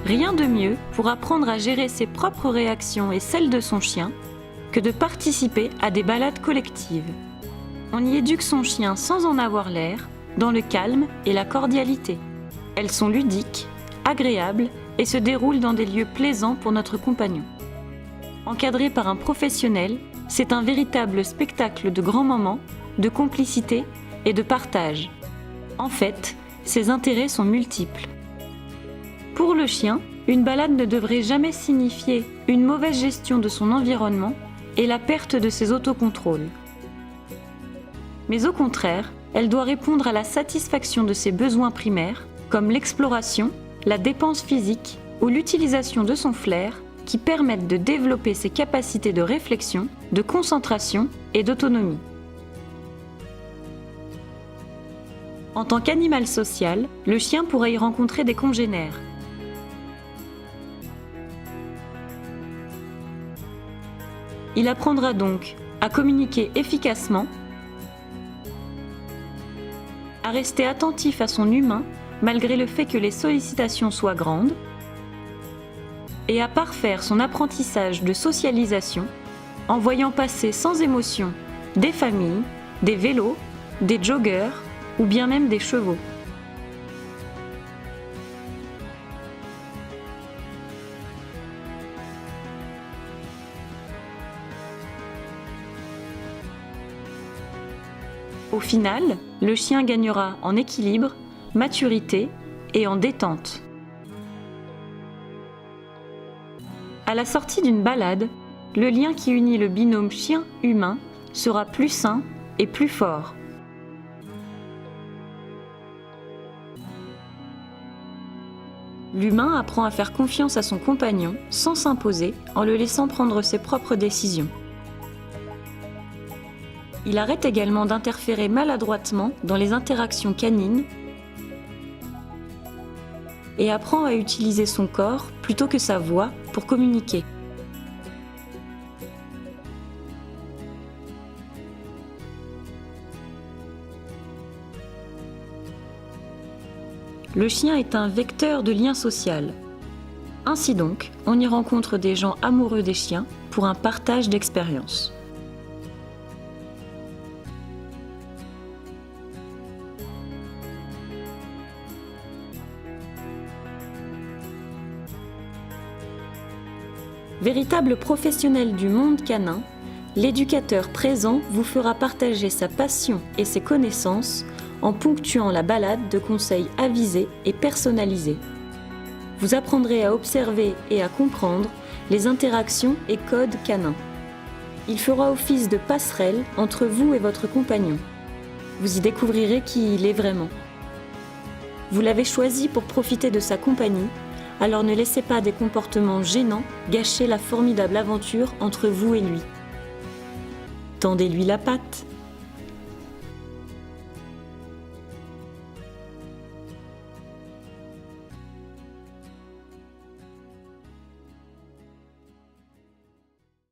Rien de mieux pour apprendre à gérer ses propres réactions et celles de son chien que de participer à des balades collectives. On y éduque son chien sans en avoir l'air, dans le calme et la cordialité. Elles sont ludiques, agréables et se déroulent dans des lieux plaisants pour notre compagnon. Encadré par un professionnel, c'est un véritable spectacle de grands moments, de complicité et de partage. En fait, ses intérêts sont multiples. Pour le chien, une balade ne devrait jamais signifier une mauvaise gestion de son environnement et la perte de ses autocontrôles. Mais au contraire, elle doit répondre à la satisfaction de ses besoins primaires, comme l'exploration, la dépense physique ou l'utilisation de son flair, qui permettent de développer ses capacités de réflexion, de concentration et d'autonomie. En tant qu'animal social, le chien pourra y rencontrer des congénères. Il apprendra donc à communiquer efficacement, à rester attentif à son humain malgré le fait que les sollicitations soient grandes, et à parfaire son apprentissage de socialisation en voyant passer sans émotion des familles, des vélos, des joggers ou bien même des chevaux. Au final, le chien gagnera en équilibre, maturité et en détente. À la sortie d'une balade, le lien qui unit le binôme chien-humain sera plus sain et plus fort. L'humain apprend à faire confiance à son compagnon sans s'imposer, en le laissant prendre ses propres décisions. Il arrête également d'interférer maladroitement dans les interactions canines et apprend à utiliser son corps plutôt que sa voix pour communiquer. Le chien est un vecteur de lien social. Ainsi donc, on y rencontre des gens amoureux des chiens pour un partage d'expériences. Véritable professionnel du monde canin, l'éducateur présent vous fera partager sa passion et ses connaissances en ponctuant la balade de conseils avisés et personnalisés. Vous apprendrez à observer et à comprendre les interactions et codes canins. Il fera office de passerelle entre vous et votre compagnon. Vous y découvrirez qui il est vraiment. Vous l'avez choisi pour profiter de sa compagnie, alors ne laissez pas des comportements gênants gâcher la formidable aventure entre vous et lui. Tendez-lui la patte.